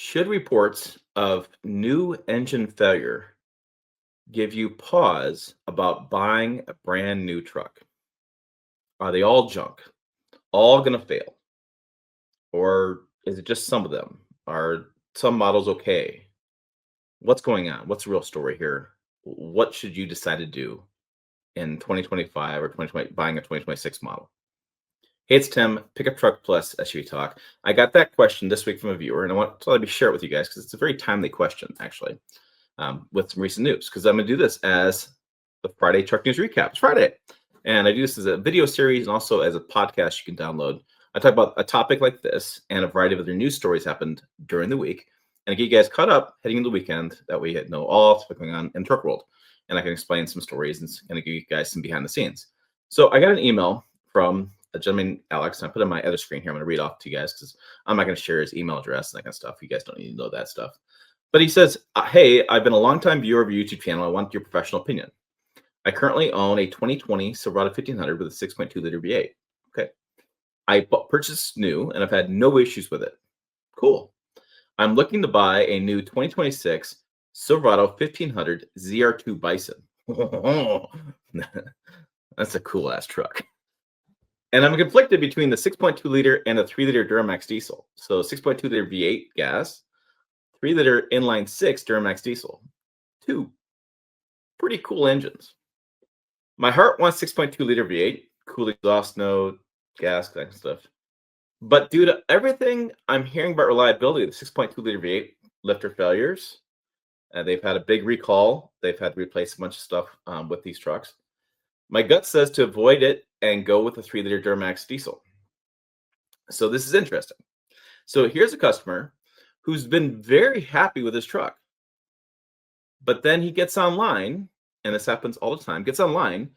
Should reports of new engine failure give you pause about buying a brand new truck? Are they all junk? All going to fail? Or is it just some of them? Are some models okay? What's going on? What's the real story here? What should you decide to do in 2025 or 2020 buying a 2026 model? Hey, it's Tim, Pickup Truck Plus SUV Talk. I got that question this week from a viewer, and I want to let me share it with you guys because it's a very timely question, actually. With some recent news because I'm going to do this as the Friday Truck News Recap. It's Friday. And I do this as a video series and also as a podcast you can download. I talk about a topic like this and a variety of other news stories happened during the week. And I get you guys caught up heading into the weekend. That way you know all that's going on in truck world. And I can explain some stories and kind of give you guys some behind the scenes. So I got an email from a gentleman, Alex, and I put it on my other screen here. I'm going to read off to you guys because I'm not going to share his email address and that kind of stuff. You guys don't need to know that stuff. But he says, hey, I've been a longtime viewer of your YouTube channel. I want your professional opinion. I currently own a 2020 Silverado 1500 with a 6.2 liter V8. Okay. I purchased new and I've had no issues with it. Cool. I'm looking to buy a new 2026 Silverado 1500 ZR2 Bison. That's a cool ass truck. And I'm conflicted between the 6.2 liter and a 3 liter Duramax diesel. So 6.2 liter V8 gas, 3 liter inline 6 Duramax diesel. Two pretty cool engines. My heart wants 6.2 liter V8, cool exhaust note, gas, that kind of stuff. But due to everything I'm hearing about reliability, the 6.2 liter V8 lifter failures, they've had a big recall. They've had to replace a bunch of stuff with these trucks. My gut says to avoid it and go with a 3 liter Duramax diesel. So this is interesting. So here's a customer who's been very happy with his truck. But then he gets online, and this happens all the time, gets online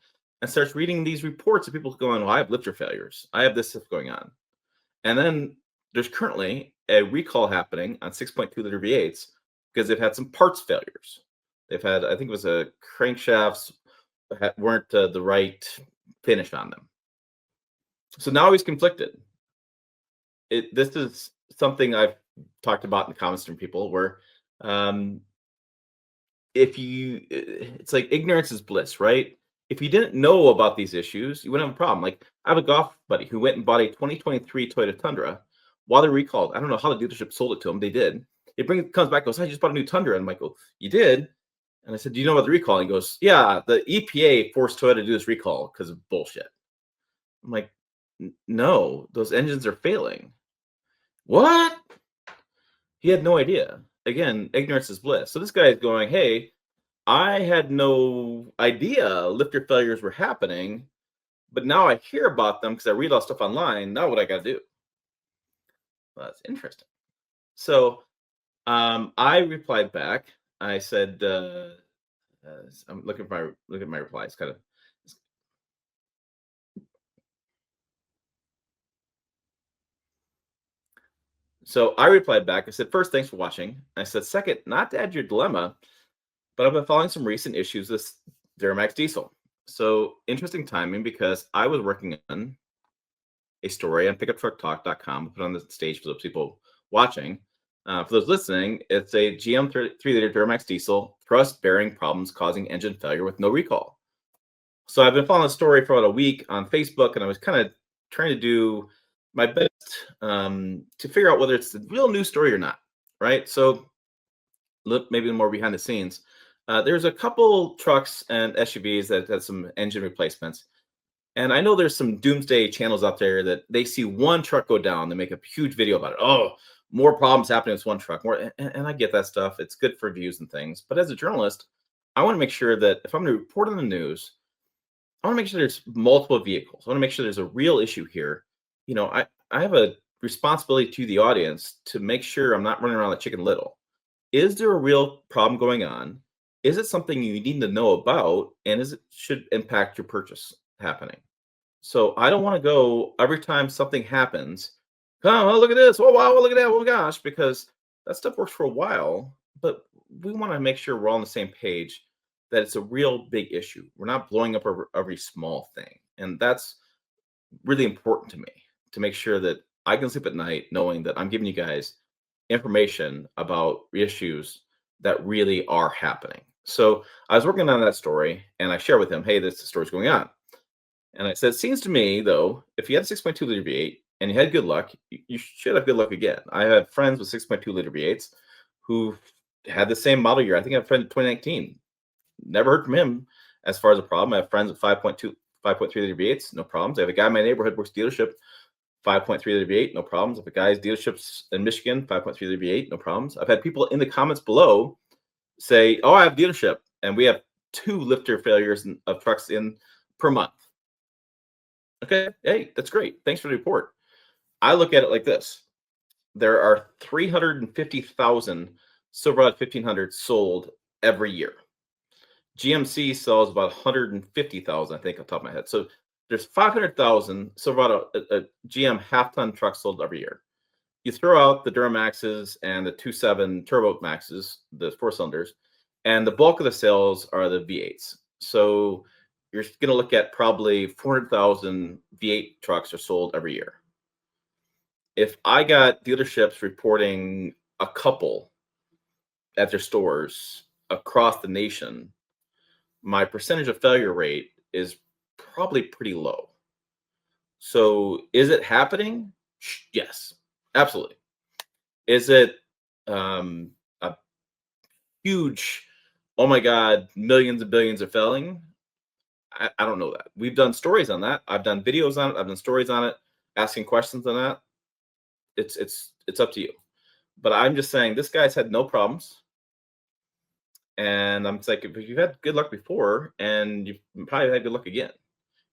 and starts reading these reports of people going, well, I have lifter failures. I have this stuff going on. And then there's currently a recall happening on 6.2 liter V8s because they've had some parts failures. They've had, I think it was a crankshafts weren't the right finish on them. So now he's conflicted. This is something I've talked about in the comments from people where it's like ignorance is bliss, right? If you didn't know about these issues, you wouldn't have a problem. Like I have a golf buddy who went and bought a 2023 Toyota Tundra while they recalled. I don't know how the dealership sold it to him. They did. Comes back, goes, I just bought a new Tundra. And I'm like, oh, you did? And I said, do you know about the recall? And he goes, yeah, the EPA forced Toyota to do this recall because of bullshit. I'm like, no, those engines are failing. What? He had no idea. Again, ignorance is bliss. So this guy is going, hey, I had no idea lifter failures were happening, but now I hear about them because I read all stuff online. Now what I got to do? Well, that's interesting. So I replied back. I said, I'm looking at my replies. Kind of. So I replied back. I said, first, thanks for watching. I said, second, not to add your dilemma, but I've been following some recent issues with Duramax diesel. So interesting timing because I was working on a story on pickuptrucktalk.com. Put on the stage for those people watching. For those listening, it's a GM 3 liter Duramax diesel, thrust bearing problems causing engine failure with no recall. So I've been following the story for about a week on Facebook, and I was kind of trying to do my best to figure out whether it's the real news story or not, right? So look, maybe more behind the scenes. There's a couple trucks and SUVs that had some engine replacements. And I know there's some doomsday channels out there that they see one truck go down, they make a huge video about it. Oh, more problems happening with one truck. And I get that stuff. It's good for views and things. But as a journalist, I want to make sure that if I'm going to report on the news, I want to make sure there's multiple vehicles. I want to make sure there's a real issue here. You know, I have a responsibility to the audience to make sure I'm not running around like Chicken Little. Is there a real problem going on? Is it something you need to know about? And should impact your purchase happening? So I don't want to go every time something happens. Oh, look at this. Oh, wow. Look at that. Oh, my gosh. Because that stuff works for a while. But we want to make sure we're all on the same page that it's a real big issue. We're not blowing up every small thing. And that's really important to me to make sure that I can sleep at night knowing that I'm giving you guys information about issues that really are happening. So I was working on that story, and I shared with him, "Hey, this story's going on." And I said, "It seems to me, though, if you had a 6.2 liter V8 and you had good luck, you should have good luck again." I have friends with 6.2 liter V8s who had the same model year. I think I have a friend in 2019. Never heard from him as far as a problem. I have friends with 5.2, 5.3 liter V8s, no problems. I have a guy in my neighborhood works dealership, 5.3 liter V8, no problems. If a guy's dealerships in Michigan, 5.3 liter V8, no problems. I've had people in the comments below say, "Oh, I have a dealership, and we have 2 lifter failures of trucks in per month." Okay, hey, that's great. Thanks for the report. I look at it like this: there are 350,000 Silverado 1500 sold every year. GMC sells about 150,000, I think, off the top of my head. So there's 500,000 Silverado GM half-ton trucks sold every year. You throw out the Duramaxes and the 2.7 Turbo Maxes, the 4 cylinders, and the bulk of the sales are the V8s. So you're going to look at probably 400,000 V8 trucks are sold every year. If I got dealerships reporting a couple at their stores across the nation, my percentage of failure rate is probably pretty low. So is it happening? Yes, absolutely. Is it a huge, oh my God, millions and billions are failing? I don't know that. We've done stories on that. I've done videos on it. I've done stories on it, asking questions on that. It's up to you. But I'm just saying this guy's had no problems. And I'm just like, if you've had good luck before, and you've probably had good luck again.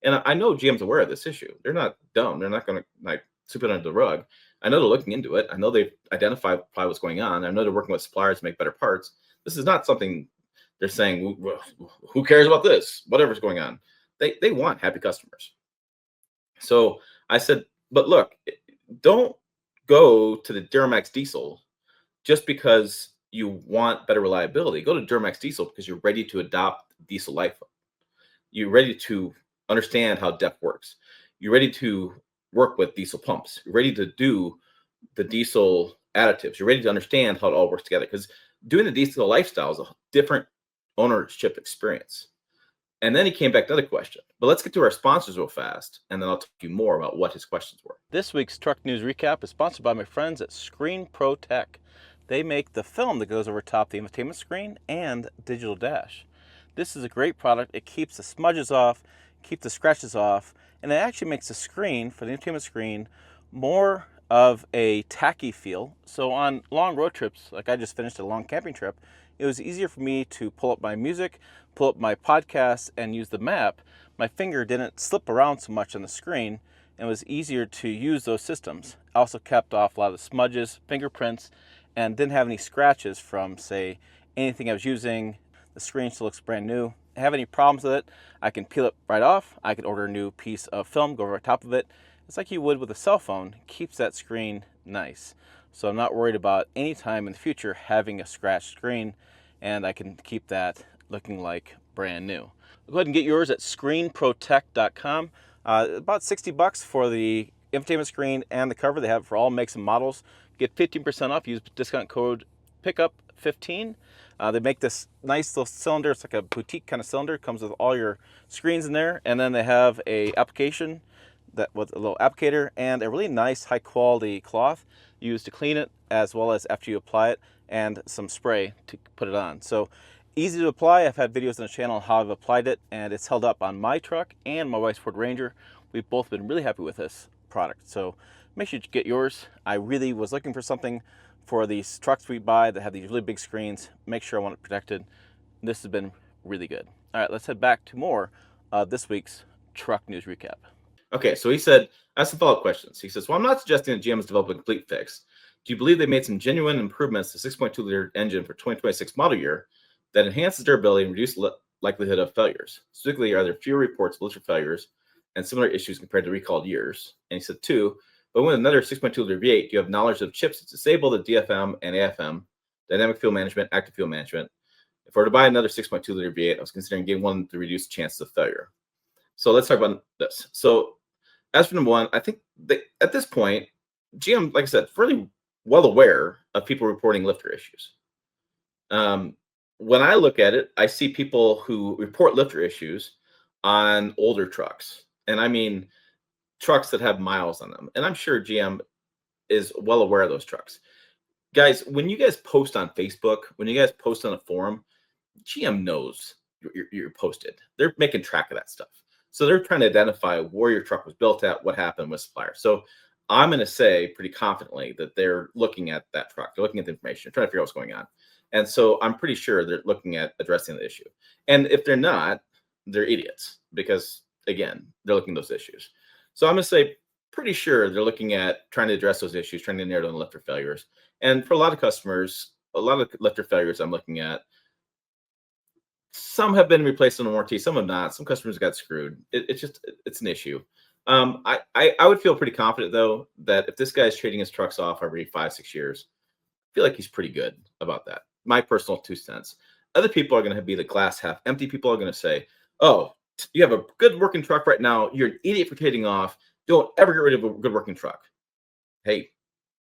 And I know GM's aware of this issue. They're not dumb. They're not going to like sweep it under the rug. I know they're looking into it. I know they've identified probably what's going on. I know they're working with suppliers to make better parts. This is not something they're saying, who cares about this? Whatever's going on. They want happy customers. So I said, but look, don't go to the Duramax diesel just because you want better reliability. Go to Duramax diesel because you're ready to adopt diesel life. You're ready to understand how DEF works. You're ready to work with diesel pumps. You're ready to do the diesel additives. You're ready to understand how it all works together, because doing the diesel lifestyle is a different ownership experience. And then he came back to another question. But let's get to our sponsors real fast, and then I'll talk to you more about what his questions were. This week's Truck News Recap is sponsored by my friends at Screen Pro Tech. They make the film that goes over top the infotainment screen and digital dash. This is a great product. It keeps the smudges off, keeps the scratches off, and it actually makes the screen for the infotainment screen more of a tacky feel. So on long road trips, like I just finished a long camping trip, it was easier for me to pull up my music, pull up my podcast, and use the map. My finger didn't slip around so much on the screen, and it was easier to use those systems. I also kept off a lot of the smudges, fingerprints, and didn't have any scratches from, say, anything I was using. The screen still looks brand new. I have any problems with it, I can peel it right off. I can order a new piece of film, go over top of it. It's like you would with a cell phone. It keeps that screen nice. So I'm not worried about any time in the future having a scratched screen, and I can keep that looking like brand new. Go ahead and get yours at screenprotect.com. About $60 for the infotainment screen and the cover. They have it for all makes and models. Get 15% off. Use discount code PICKUP15. They make this nice little cylinder. It's like a boutique kind of cylinder. It comes with all your screens in there, and then they have a application that with a little applicator and a really nice high quality cloth used to clean it, as well as after you apply it, and some spray to put it on. So easy to apply. I've had videos on the channel on how I've applied it, and it's held up on my truck and my wife's Ford Ranger. We've both been really happy with this product. So make sure you get yours. I really was looking for something for these trucks we buy that have these really big screens. Make sure I want it protected. This has been really good. All right, let's head back to more of this week's Truck News Recap. Okay, so he said, ask some follow-up questions. He says, well, I'm not suggesting that GM has developed a complete fix. Do you believe they made some genuine improvements to 6.2 liter engine for 2026 model year that enhances durability and reduces likelihood of failures? Specifically, are there fewer reports of lister failures and similar issues compared to recalled years? And he said, 2, but with another 6.2 liter V8, do you have knowledge of chips that disable the DFM and AFM, dynamic fuel management, active fuel management? If I were to buy another 6.2 liter V8, I was considering getting one to reduce chances of failure. So let's talk about this. So as for number one, I think at this point, GM, like I said, fairly well aware of people reporting lifter issues. Um, when I look at it, I see people who report lifter issues on older trucks, and I mean trucks that have miles on them. And I'm sure GM is well aware of those trucks. Guys, when you guys post on Facebook, when you guys post on a forum, GM knows you're posted. They're making track of that stuff. So they're trying to identify where your truck was built at, what happened with supplier. So I'm going to say pretty confidently that they're looking at that truck. They're looking at the information, trying to figure out what's going on. And so I'm pretty sure they're looking at addressing the issue. And if they're not, they're idiots because, again, they're looking at those issues. So I'm going to say pretty sure they're looking at trying to address those issues, trying to narrow down lifter failures. And for a lot of customers, a lot of lifter failures I'm looking at, some have been replaced on the warranty, some have not. Some customers got screwed. It's an issue. I would feel pretty confident though that if this guy's trading his trucks off every 5-6 years, I feel like he's pretty good about that. My personal 2 cents. Other people are going to be the glass half empty. People are going to say, "Oh, you have a good working truck right now. You're an idiot for trading off. Don't ever get rid of a good working truck." Hey,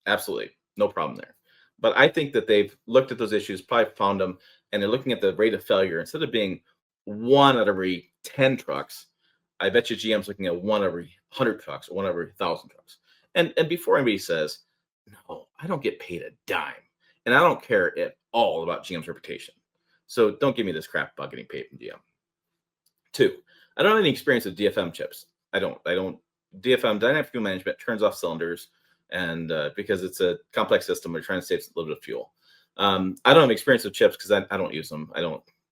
absolutely, no problem there. But I think that they've looked at those issues, probably found them, and they're looking at the rate of failure. Instead of being 1 out of every 10 trucks, I bet you GM's looking at 1 every 100 trucks or 1 every 1,000 trucks. And before anybody says, no, I don't get paid a dime, and I don't care at all about GM's reputation. So don't give me this crap about getting paid from GM. 2, I don't have any experience with DFM chips. I don't. DFM, dynamic fuel management, turns off cylinders, and because it's a complex system, we're trying to save a little bit of fuel. I don't have experience with chips because I don't use them.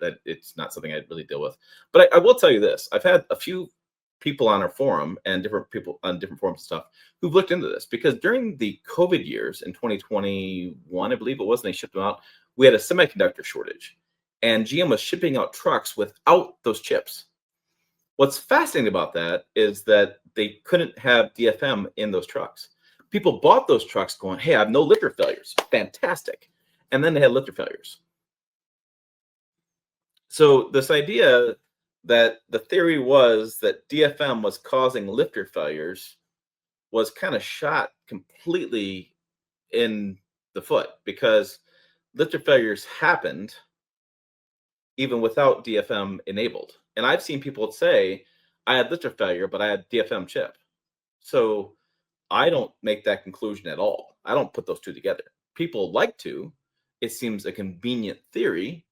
That it's not something I really deal with. But I will tell you this: I've had a few people on our forum and different people on different forums and stuff who've looked into this because during the COVID years in 2021, I believe it was, and they shipped them out. We had a semiconductor shortage, and GM was shipping out trucks without those chips. What's fascinating about that is that they couldn't have DFM in those trucks. People bought those trucks going, "Hey, I have no lifter failures. Fantastic." And then they had lifter failures. So this idea that the theory was that DFM was causing lifter failures was kind of shot completely in the foot because lifter failures happened even without DFM enabled. And I've seen people say, "I had lifter failure, but I had DFM chip." So I don't make that conclusion at all. I don't put those two together. People like to. It seems a convenient theory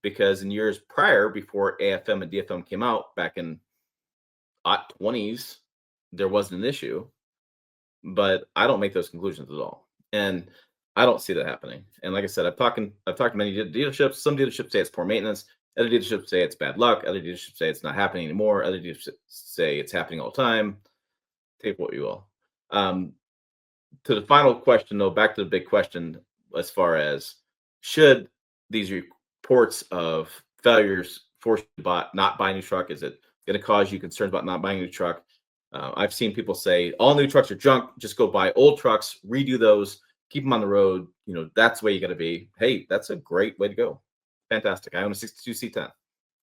because in years prior, before AFM and DFM came out back in 20s, there wasn't an issue. But I don't make those conclusions at all, and I don't see that happening. And like I said, I've talked to many dealerships. Some dealerships say it's poor maintenance. Other dealerships say it's bad luck. Other dealerships say it's not happening anymore. Other dealerships say it's happening all the time. Take what you will. To the final question, though, back to the big question as far as should these reports of failures force you to not buy a new truck? Is it going to cause you concerns about not buying a new truck? I've seen people say all new trucks are junk. Just go buy old trucks, redo those, keep them on the road. That's the way you got to be. Hey, that's a great way to go. Fantastic. I own a 62 C10.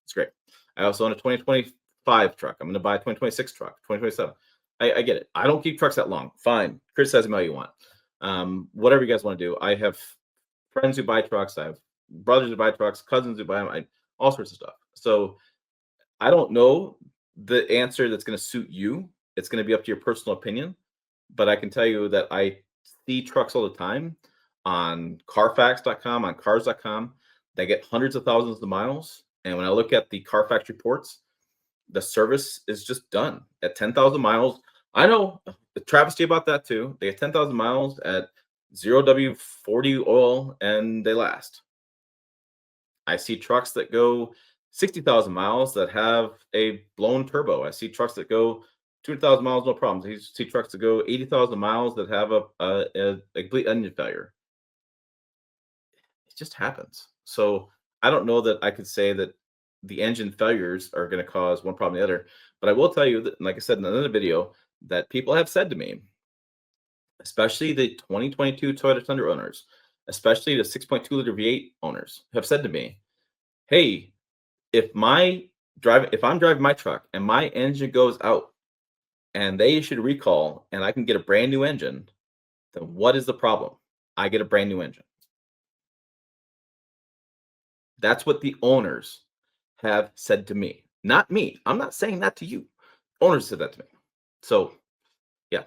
It's great. I also own a 2025 truck. I'm going to buy a 2026 truck, 2027. I get it. I don't keep trucks that long. Fine. Criticize me all you want. Whatever you guys want to do. I have friends who buy trucks. I have brothers who buy trucks, cousins who buy them, all sorts of stuff. So I don't know the answer that's going to suit you. It's going to be up to your personal opinion. But I can tell you that I see trucks all the time on Carfax.com, on Cars.com. They get hundreds of thousands of miles. And when I look at the Carfax reports, the service is just done at 10,000 miles. I know the travesty about that too. They get 10,000 miles at 0W40 oil and they last. I see trucks that go 60,000 miles that have a blown turbo. I see trucks that go 200,000 miles, no problems. I see trucks that go 80,000 miles that have a complete engine failure. It just happens. So I don't know that I could say that the engine failures are going to cause one problem or the other. But I will tell you that, like I said in another video, that people have said to me, especially the 2022 Toyota Tundra owners, especially the 6.2 liter V8 owners, have said to me, "Hey, if I'm driving my truck and my engine goes out and they should recall and I can get a brand new engine, then what is the problem?" I get a brand new engine. That's what the owners have said to me, not me. I'm not saying that to you. Owners said that to me. So, yeah.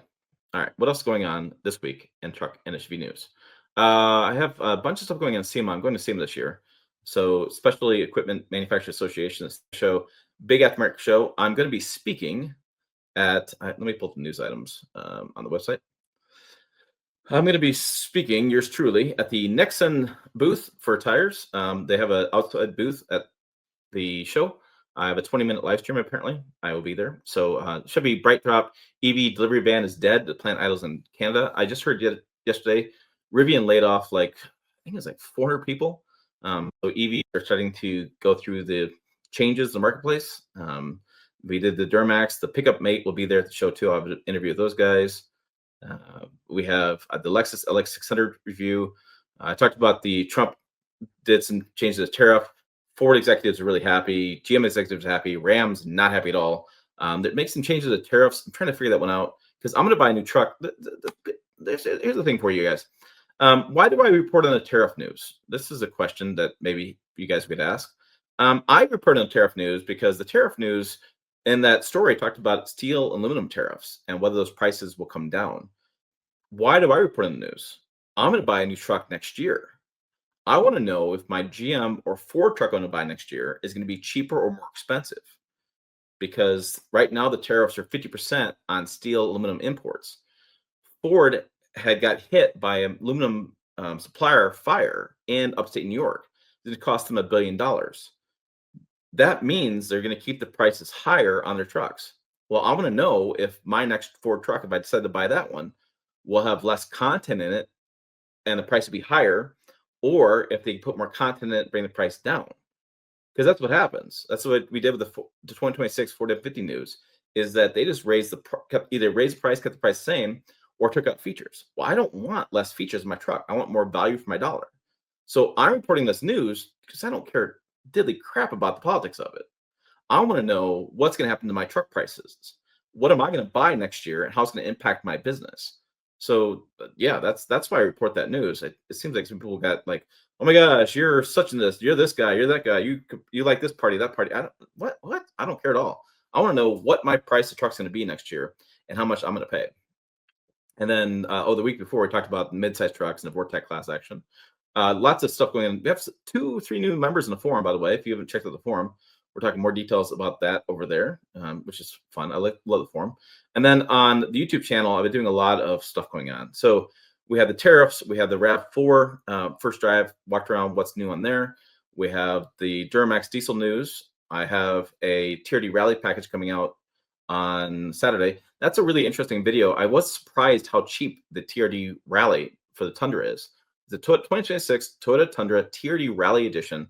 All right. What else is going on this week in truck and SUV news? I have a bunch of stuff going on in SEMA. I'm going to SEMA this year. So, especially Equipment Manufacturers Association this show, big aftermarket show. I'm going to be speaking at, let me pull up the news items on the website. I'm going to be speaking, yours truly, at the Nexen booth for tires. They have an outside booth at the show. I have a 20-minute live stream, apparently. I will be there. So should be Bright Drop. EV delivery van is dead. The plant idles in Canada. I just heard yesterday, Rivian laid off I think it was 400 people. So EV are starting to go through the changes in the marketplace. We did the Duramax. The pickup mate will be there at the show too. I'll have an interview with those guys. We have the Lexus LX600 review. I talked about the Trump did some changes to the tariff. Ford executives are really happy. GM executives are happy. Ram's not happy at all. That makes some changes to the tariffs. I'm trying to figure that one out because I'm going to buy a new truck. Here's the thing for you guys. Why do I report on the tariff news? This is a question that maybe you guys could ask. I report on tariff news because the tariff news in that story talked about steel and aluminum tariffs and whether those prices will come down. Why do I report on the news? I'm going to buy a new truck next year. I want to know if my GM or Ford truck I'm going to buy next year is going to be cheaper or more expensive. Because right now the tariffs are 50% on steel, aluminum imports. Ford had got hit by an aluminum supplier fire in upstate New York. It cost them $1 billion. That means they're going to keep the prices higher on their trucks. Well, I want to know if my next Ford truck, if I decide to buy that one, will have less content in it and the price will be higher, or if they put more content in it, bring the price down. Because that's what happens. That's what we did with the 2026 Ford F-50 news, is that they just either raised the price, kept the price the same, or took out features. Well, I don't want less features in my truck. I want more value for my dollar. So I'm reporting this news because I don't care diddly crap about the politics of it. I want to know what's going to happen to my truck prices. What am I going to buy next year, and how it's going to impact my business? So yeah, that's why I report that news. It seems like some people got like, oh my gosh, you're such and this, you're this guy, you're that guy, you like this party, that party. What? I don't care at all. I want to know what my price of truck's going to be next year and how much I'm going to pay. And then the week before we talked about mid-size trucks and the Vortec class action. Lots of stuff going on. We have 2-3 new members in the forum, by the way. If you haven't checked out the forum, we're talking more details about that over there, which is fun. I love the forum. And then on the YouTube channel, I've been doing a lot of stuff going on. So we have the tariffs. We have the RAV4 first drive, walked around what's new on there. We have the Duramax diesel news. I have a TRD rally package coming out on Saturday. That's a really interesting video. I was surprised how cheap the TRD rally for the Tundra is. The 2026 Toyota Tundra TRD Rally Edition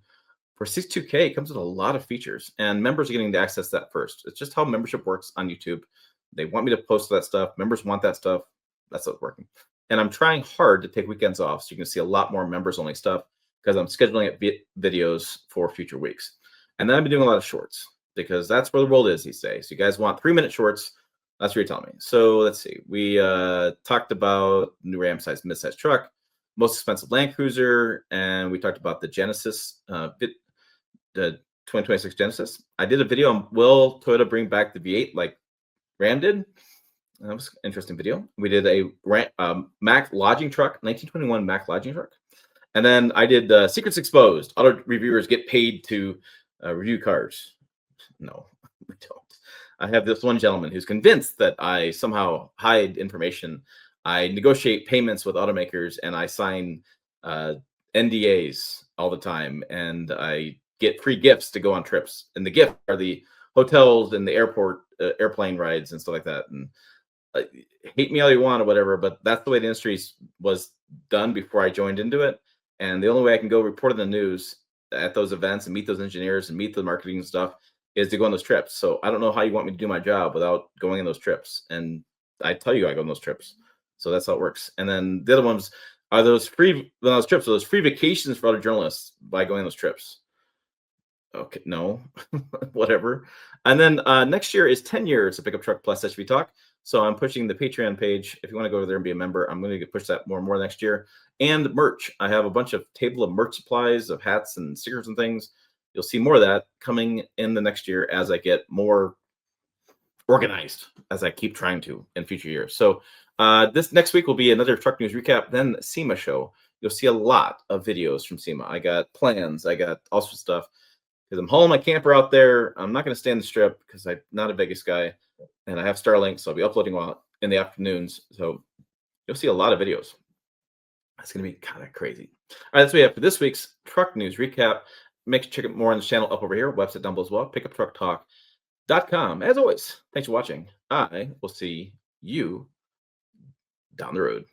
for $62K comes with a lot of features, and members are getting to access that first. It's just how membership works on YouTube. They want me to post that stuff. Members want that stuff. That's what's working. And I'm trying hard to take weekends off so you can see a lot more members-only stuff because I'm scheduling videos for future weeks. And then I've been doing a lot of shorts because that's where the world is these days. You guys want 3-minute shorts. That's what you're telling me. So let's see. We talked about new Ram size mid-size truck, most expensive Land Cruiser, and we talked about the Genesis, the 2026 Genesis. I did a video on will Toyota bring back the V8 like Ram did. That was an interesting video. We did a Mack lodging truck, 1921 Mack lodging truck. And then I did Secrets Exposed. Auto reviewers get paid to review cars. No, we don't. I have this one gentleman who's convinced that I somehow hide information. I negotiate payments with automakers and I sign NDAs all the time. And I get free gifts to go on trips. And the gift are the hotels and the airport, airplane rides and stuff like that. And hate me all you want or whatever, but that's the way the industry was done before I joined into it. And the only way I can go report on the news at those events and meet those engineers and meet the marketing and stuff is to go on those trips. So I don't know how you want me to do my job without going on those trips. And I tell you, I go on those trips. So that's how it works. And then the other ones are those free, on those trips, those free vacations for other journalists by going on those trips. Okay, no, whatever. And then next year is 10 years of Pickup Truck Plus SUV Talk. So I'm pushing the Patreon page. If you want to go over there and be a member, I'm going to push that more and more next year. And merch. I have a bunch of table of merch supplies of hats and stickers and things. You'll see more of that coming in the next year as I get more organized, as I keep trying to in future years. So this next week will be another truck news recap, then SEMA show. You'll see a lot of videos from SEMA. I got plans. I got all sorts of stuff because I'm hauling my camper out there. I'm not going to stay on the strip because I'm not a Vegas guy, and I have Starlink, so I'll be uploading while in the afternoons. So you'll see a lot of videos. That's going to be kind of crazy. All right, that's what we have for this week's truck news recap. Make sure to check out more on the channel up over here. Website down below as well. Pickuptrucktalk.com. As always, thanks for watching. I will see you down the road.